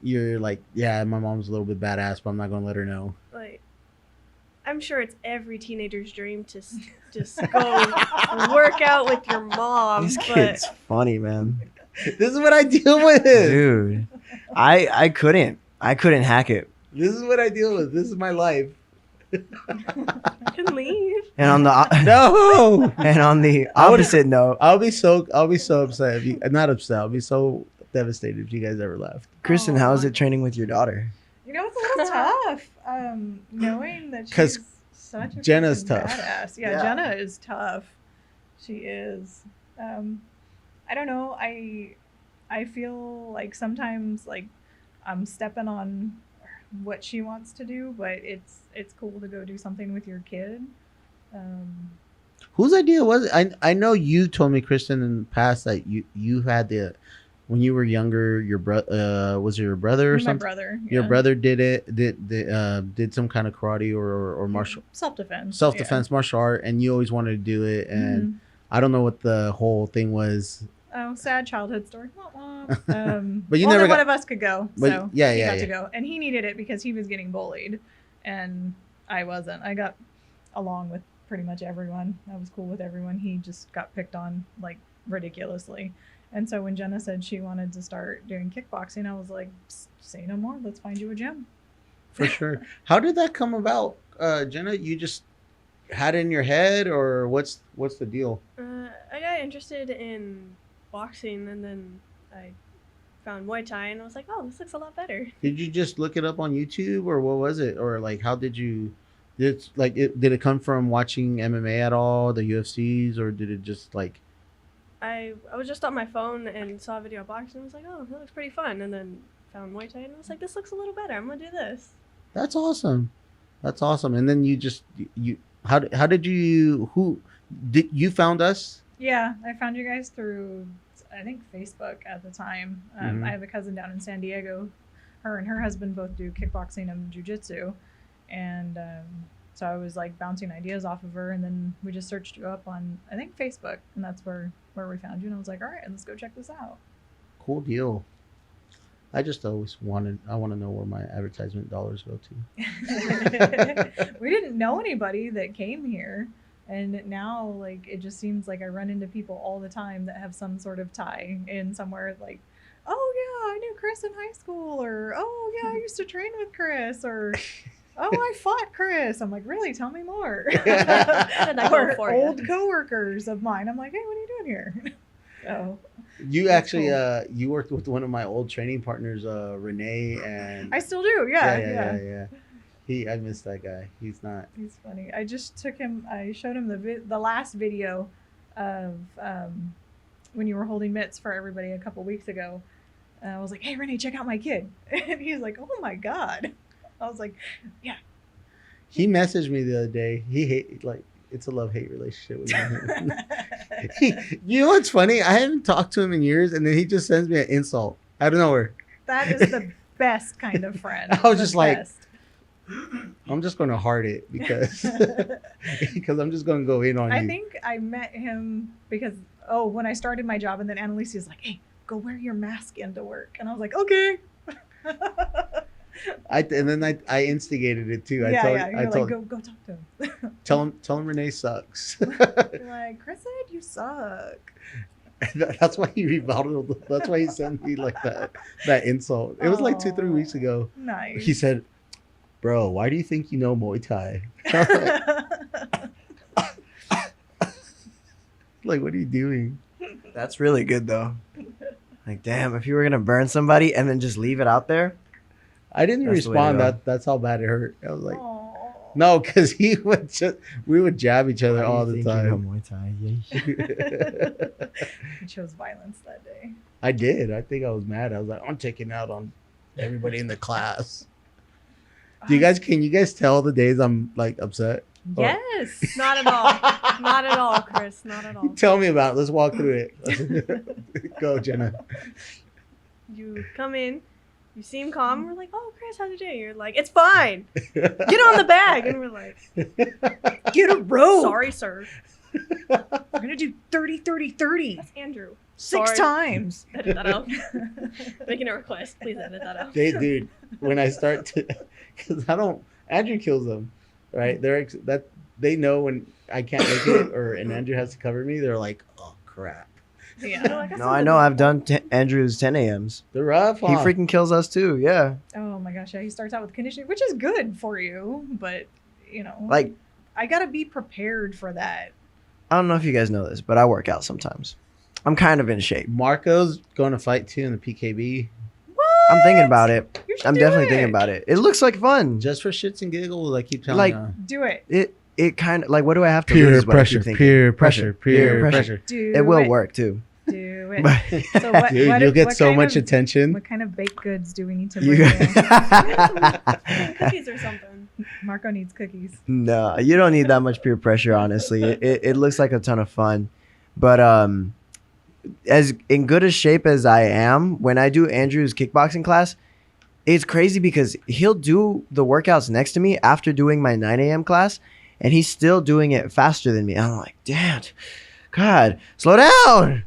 you're like, yeah, my mom's a little bit badass, but I'm not gonna let her know? Like, I'm sure it's every teenager's dream to just go work out with your mom, This but kid's funny, man. This is what I deal with. Dude, I couldn't hack it. This is what I deal with. This is my life. I can leave. And on the No. and on the I would- opposite note, I'll be so upset if you not upset. I'll be so devastated if you guys ever left. Kristen, how is Aw. it training with your daughter? You know, it's a little tough. Knowing that 'Cause she's such a Jenna's freaking tough. badass. Yeah, Yeah. Jenna is tough. She is. I don't know. I feel like sometimes like I'm stepping on what she wants to do, but it's cool to go do something with your kid. Whose idea was it? I know you told me, Kristen, in the past that you had the when you were younger, your brother was it your brother or My something? brother. Your yeah. brother did some kind of karate or martial Self defense. martial art, and you always wanted to do it, and Mhm. I don't know what the whole thing was. Oh, sad childhood story. Wah, wah. But you only never one got- of us could go, But so yeah, he yeah, got yeah. to go, and he needed it because he was getting bullied, and I wasn't. I got along with pretty much everyone. I was cool with everyone. He just got picked on like ridiculously, and so when Jenna said she wanted to start doing kickboxing, I was like, "Say no more. Let's find you a gym." For sure. How did that come about, Jenna? You just had it in your head, or what's the deal? I got interested in boxing, and then I found Muay Thai, and I was like, oh, this looks a lot better. Did you just look it up on YouTube, or what was it, or like how did you? Did it come from watching MMA at all, the UFCs, or did it just like? I was just on my phone and saw a video of boxing, and I was like, oh, that looks pretty fun, and then found Muay Thai, and I was like, this looks a little better. I'm gonna do this. That's awesome. That's awesome. And then how did you found us? Yeah, I found you guys through, I think, Facebook at the time. Mhm. I have a cousin down in San Diego. Her and her husband both do kickboxing and jujitsu. And so I was like bouncing ideas off of her. And then we just searched you up on, I think, Facebook. And that's where we found you. And I was like, all right, let's go check this out. Cool deal. I just always want to know where my advertisement dollars go to. We didn't know anybody that came here. And now, like, it just seems like I run into people all the time that have some sort of tie in somewhere. Like, oh yeah, I knew Chris in high school, or oh yeah, I used to train with Chris, or oh, I fought Chris. I'm like, really? Tell me more. I go Or for ya. old coworkers of mine. I'm like, hey, what are you doing here? So You That's actually cool. you worked with one of my old training partners, Renee, and I still do. Yeah. I miss that guy. He's not. He's funny. I just took him. I showed him the last video of when you were holding mitts for everybody a couple weeks ago. I was like, "Hey, Renee, check out my kid," and he's like, "Oh my god!" I was like, "Yeah." He messaged me the other day. He hate like it's a love hate relationship with him. You know what's funny? I haven't talked to him in years, and then he just sends me an insult out of nowhere. That is the best kind of friend. I was The just like, best. I'm just gonna heart it because I'm just gonna go in on I you. think I met him because when I started my job, and then Annalise's like, "Hey, go wear your mask into work," and I was like, "Okay." I instigated it too. You're like, go talk to him. Tell him Renee sucks. You're like, Chris said you suck. That's why he rebutted. That's why he sent me like that insult. It was like 2-3 weeks ago. Nice. He said, "Bro, why do you think you know Muay Thai?" Like, what are you doing? That's really good though. Like, damn, if you were gonna burn somebody and then just leave it out there. I didn't That's the way to respond. go. That's how bad it hurt. I was like, Aw. no, because we would jab each other Why do all you the think you know time. Muay Thai? Yeah. He chose violence that day. I did. I think I was mad. I was like, I'm taking out on everybody in the class. Can you guys tell the days I'm like upset? Yes. Not at all. Not at all, Chris. Not at all. Tell me about it. Let's walk through it. Go, Jenna. You come in, you seem calm. We're like, "Oh, Chris, how's your day?" You're like, "It's fine. Get on the bag." And we're like, Get a row. "Sorry, sir." We're gonna do 30, 30, 30. That's Andrew. 6 Sorry. times. Edit that out. Making a request. Please edit that out. Dude, when I start to, because Andrew kills them, right? They know when I can't make it and Andrew has to cover me. They're like, oh crap, Yeah. No, I know. I've done Andrew's 10 a.m.s. they're rough. He Huh? freaking kills us too. Yeah. Oh my gosh. Yeah. He starts out with conditioning, which is good for you, but Like, I gotta be prepared for that. I don't know if you guys know this, but I work out sometimes. I'm kind of in shape. Marco's going to fight too in the PKB What? I'm thinking about it. You should I'm do definitely it. thinking about it. It looks like fun. just for shits and giggles. I keep telling Like, you. Do it. It kind of like, what do I have to Peer lose? is what I keep pressure, thinking. peer pressure, peer pressure. Do It will it. work too. Do it. But So what, Dude, what- you'll get what so kind much of, attention. What kind of baked goods do we need to you, bring in? Cookies or something. Marco needs cookies. no, you don't need that much peer pressure. Honestly, it looks like a ton of fun, but as in good a shape as I am, when I do Andrew's kickboxing class, it's crazy because he'll do the workouts next to me after doing my 9 a.m. class, and he's still doing it faster than me. I'm like, Dad, God, slow down,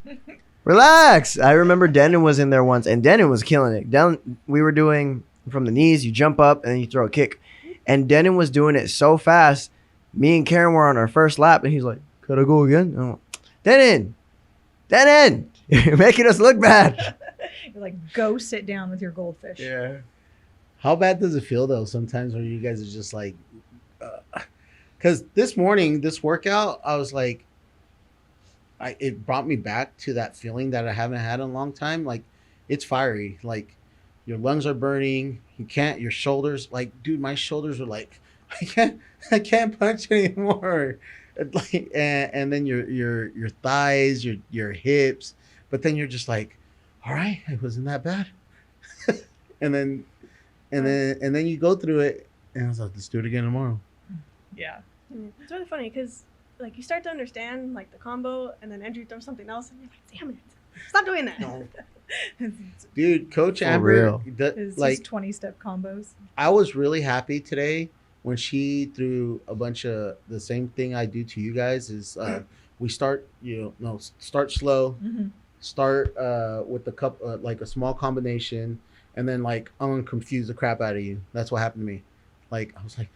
relax. I remember Denon was in there once, and Denon was killing it. We were doing from the knees, you jump up, and then you throw a kick, and Denon was doing it so fast. Me and Karen were on our first lap, and he's like, "Could I go again?" I'm like, Denon, you're making us look bad. You're like, go sit down with your goldfish. Yeah. How bad does it feel though? Sometimes where you guys are just like, because this morning, this workout, I was like, it brought me back to that feeling that I haven't had in a long time. Like, it's fiery. Like, your lungs are burning. Your shoulders, like, dude, my shoulders are like, I can't punch anymore. Like, and then your thighs, your hips, but then you're just like, all right, it wasn't that bad. and then you go through it, and I was like, let's do it again tomorrow. Yeah. It's really funny because like you start to understand like the combo, and then Andrew throws something else, and you're like, "Damn it, stop doing that!" Dude, Coach For Amber, real. It's like, just 20-step combos. I was really happy today when she threw a bunch of the same thing I do to you guys. Is we start start slow, Mm-hmm. start with the cup like a small combination, and then like I'm gonna confuse the crap out of you. That's what happened to me. Like, I was like,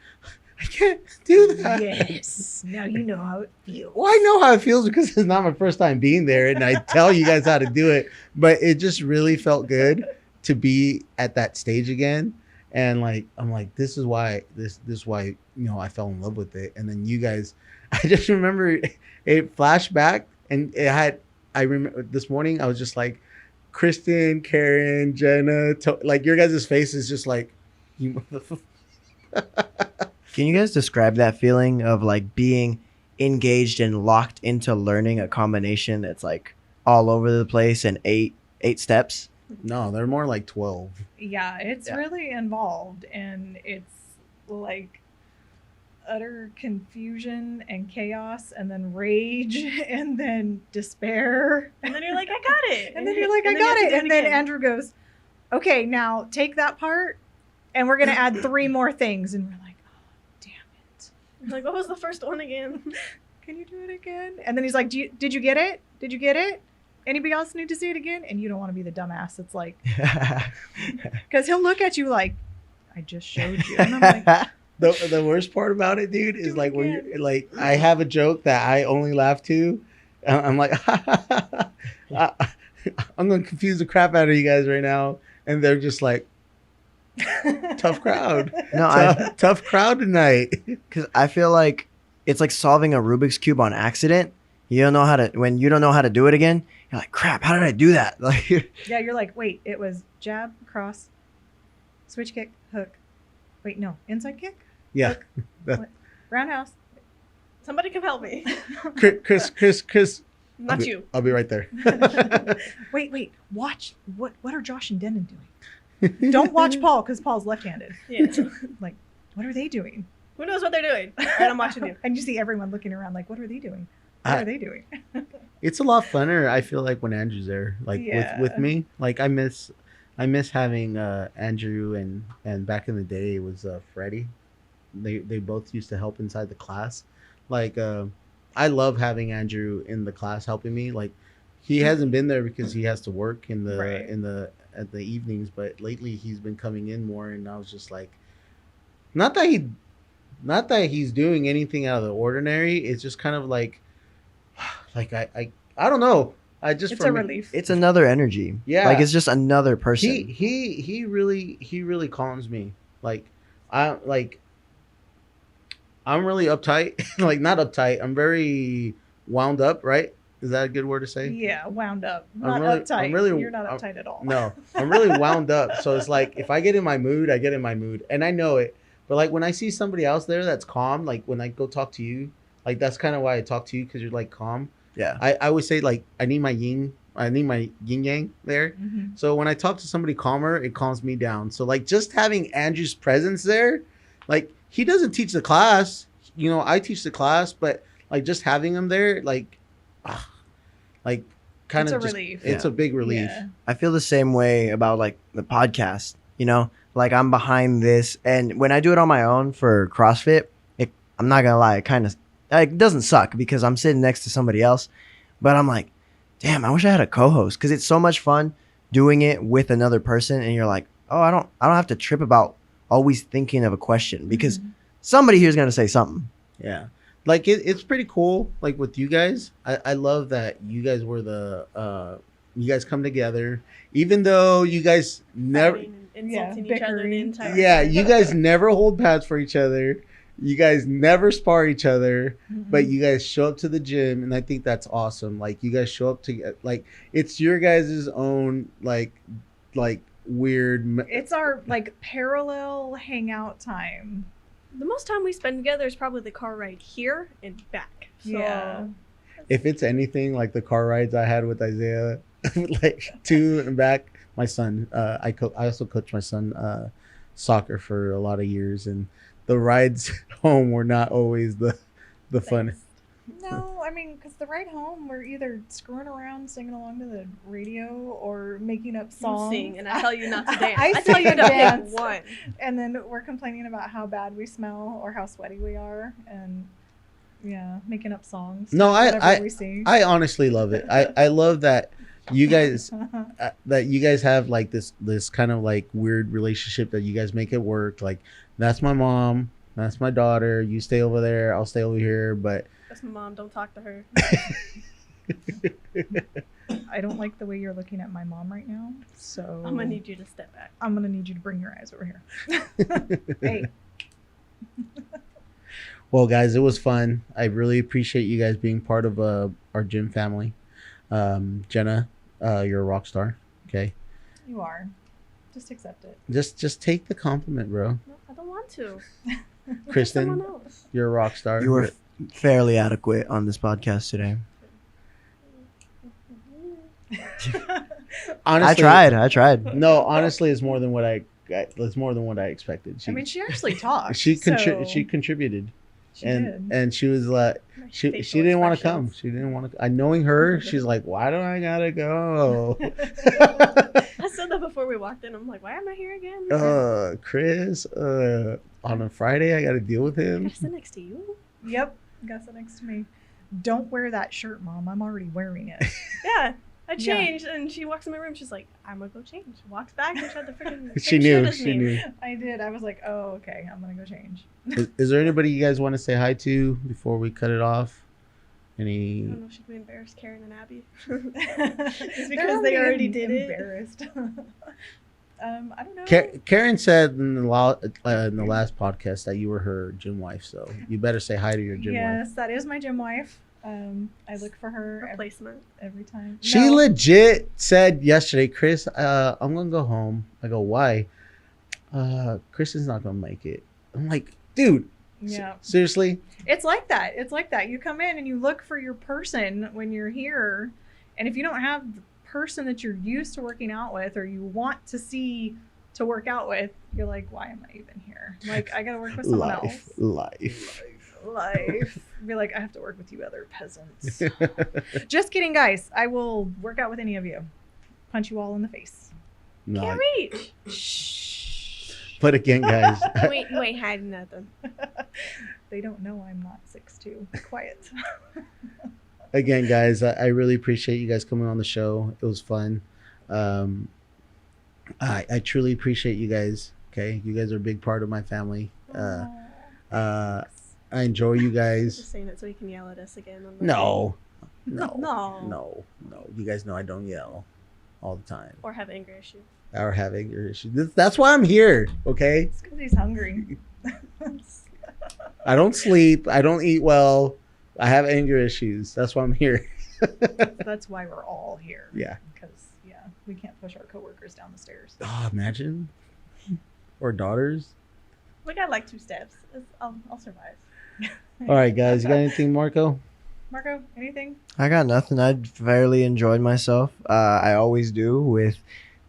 I can't do that. Yes. Now you know how it feels. Well, I know how it feels because it's not my first time being there, and I tell you guys how to do it. But it just really felt good to be at that stage again. And like, I'm like, this is why I fell in love with it. And then you guys, I just remember it flashed back, and it had I remember this morning I was just like, Kristin, Karen, Jenna, like your guys' face is just like, you motherfucker. Can you guys describe that feeling of like being engaged and locked into learning a combination that's like all over the place and eight steps? No, they're more like 12. Yeah, it's Yeah. really involved, and it's like utter confusion and chaos, and then rage, and then despair. And then you're like, I got it. And then you're like, I then you got have to it. do And then again. Andrew goes, okay, now take that part, and we're going to add 3 more things. And we're like, oh, damn it. You're like, what was the first one again? Can you do it again? And then he's like, did you get it? Did you get it? Anybody else need to see it again? And you don't want to be the dumbass. It's like, because he'll look at you like, I just showed you. And I'm like, The worst part about it, dude, is Do like it when again. you're like, I have a joke that I only laugh to. I'm like, I'm gonna confuse the crap out of you guys right now, and they're just like, tough crowd, No, tough crowd tonight. because I feel like it's like solving a Rubik's cube on accident. You don't know how to when you don't know how to do it again. You're like, crap, how did I do that? Like, Yeah, you're like, wait, it was jab, cross, switch kick, hook. Wait, no, inside kick, Yeah, roundhouse. Somebody can help me. Chris. Not you. I'll be right there. Wait, watch. What are Josh and Denon doing? Don't watch Paul, because Paul's left-handed. Yeah. Like, what are they doing? Who knows what they're doing? All right, I'm watching you. And you see everyone looking around like, what are they doing? What I- are they doing? It's a lot funner. I feel like when Andrew's there, like Yeah. with me, like I miss having Andrew and back in the day it was Freddie. They both used to help inside the class. Like I love having Andrew in the class helping me. Like he hasn't been there because he has to work in the Right. at the evenings, but lately he's been coming in more, and I was just like, not that he's doing anything out of the ordinary. It's just kind of like I don't know. I just It's for a me- relief. it's another energy. Yeah. Like it's just another person. He really calms me. Like I'm really uptight. Like not uptight. I'm very wound up, right? Is that a good word to say? Yeah, wound up. I'm Not really- uptight. I'm really- You're not I'm- uptight at all. No, I'm really wound up. So it's like if I get in my mood, I get in my mood, and I know it. But like when I see somebody else there that's calm, like when I go talk to you, like that's kind of why I talk to you, because you're like calm. Yeah. I always say like I need my yin yang there. Mhm. So when I talk to somebody calmer, it calms me down. So like just having Andrew's presence there, like he doesn't teach the class, you know, I teach the class, but like just having him there, like kind It's of a just, relief. it's a big relief. Yeah. I feel the same way about like the podcast, you know, like I'm behind this, and when I do it on my own for CrossFit, I'm not gonna lie, it doesn't suck because I'm sitting next to somebody else, but I'm like, damn, I wish I had a co-host because it's so much fun doing it with another person, and you're like, oh, I don't have to trip about always thinking of a question because Mhm. somebody here's gonna say something. Yeah. Like it's pretty cool. Like with you guys, I love that you guys were you guys come together, even though you guys never, Fighting and insulting Yeah, each other the bickering. entire yeah, time. you guys never hold pads for each other. You guys never spar each other, Mhm. but you guys show up to the gym, and I think that's awesome. Like you guys show up to like it's your guys' own like weird. It's our like parallel hangout time. The most time we spend together is probably the car ride here and back. So, Yeah. If it's anything like the car rides I had with Isaiah, like to and back, my son. I also coached my son soccer for a lot of years, and the rides home were not always the fun. No, I mean, because the ride home, we're either screwing around, singing along to the radio, or making up you songs. sing, and I tell you not to dance. I tell sing you and to pick dance. one. And then we're complaining about how bad we smell or how sweaty we are, and yeah, making up songs. No, whatever we see. I honestly love it. I love that you guys have like this kind of like weird relationship that you guys make it work. Like that's my mom, that's my daughter. You stay over there, I'll stay over here. But That's my mom. Don't talk to her. I don't like the way you're looking at my mom right now, so I'm gonna need you to step back. I'm gonna need you to bring your eyes over here. Hey, well, guys, it was fun. I really appreciate you guys being part of our gym family. Jenna, you're a rock star. Okay, You are. Just accept it. just take the compliment, bro. No, I don't want to. Someone Kristen, else. you're a rock star. You were fairly adequate on this podcast today. honestly, I tried. No, honestly, it's more than what it's more than what I expected. I mean, she actually talked. she so she contributed, she and did. and she was like, My she facial didn't want to come. expressions. She didn't want to. I knowing her, she's like, why do I gotta go? I said that before we walked in. I'm like, why am I here again? Chris, on a Friday, I gotta deal with Can him. I sit next to you? Yep. Got sit next to me. Don't wear that shirt, Mom. I'm already wearing it. Yeah. I Yeah. changed, and she walks in my room. She's like, "I'm gonna go change." Walks back, and she had the freaking. She same knew. shirt as She me. knew. I did. I was like, oh, okay. I'm gonna go change. Is there anybody you guys want to say hi to before we cut it off? I Any? don't know if she'd be embarrassed, Karen and Abby. It's because they already did it. embarrassed. I don't know. Karen said in the last podcast that you were her gym wife, so you better say hi to your gym wife. Yes, that is my gym wife. I look for her Replacement. every time. She No. legit said yesterday, Chris, I'm gonna go home. I go, why? Kristen's not gonna make it. I'm like, dude, Yeah. seriously? It's like that. It's like that. You come in and you look for your person when you're here, and if you don't have the person that you're used to working out with or you want to see to work out with, you're like, why am I even here? Like, I gotta work with someone else. Life. Life. Be like, I have to work with you other peasants. Just kidding, guys. I will work out with any of you. Punch you all in the face. No, Can't reach. Shh. but again, guys, Wait, hiding nothing. They don't know I'm not 6'2". Quiet. again, guys, I really appreciate you guys coming on the show. It was fun. I truly appreciate you guys. Okay, you guys are a big part of my family. I enjoy you guys. Just saying it so he can yell at us again. On the No. No. You guys know I don't yell all the time Or have anger issues. or have anger issues. That's why I'm here. Okay, It's because he's hungry. I don't sleep. I don't eat well. I have anger issues. That's why I'm here. That's why we're all here. Yeah. Because, we can't push our coworkers down the stairs. Oh, imagine. Or daughters. We got like 2 steps. I'll survive. All right, guys. You got anything, Marco? Marco, anything? I got nothing. I fairly enjoyed myself. I always do with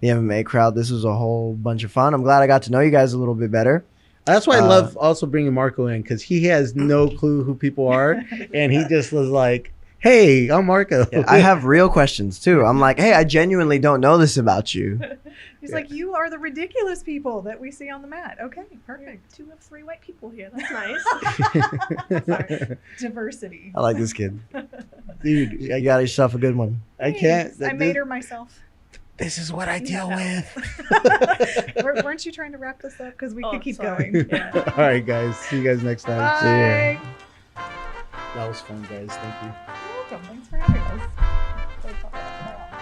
the MMA crowd. This was a whole bunch of fun. I'm glad I got to know you guys a little bit better. That's why I love also bringing Marco in because he has no clue who people are, and he just was like, "Hey, I'm Marco." Yeah, I have real questions too. I'm like, hey, I genuinely don't know this about you. He's like, you are the ridiculous people that we see on the mat. Okay, perfect. 2 of 3 white people here. That's nice. Sorry. Diversity. I like this kid. Dude, You got yourself a good one. I can't. Thanks. I made her myself. This is what I deal Yeah. with. Weren't you trying to wrap this up? Because we Oh, could keep sorry. going. Yeah. All right, guys. See you guys next time. Bye. That was fun, guys. Thank you. You're welcome. Thanks for having us.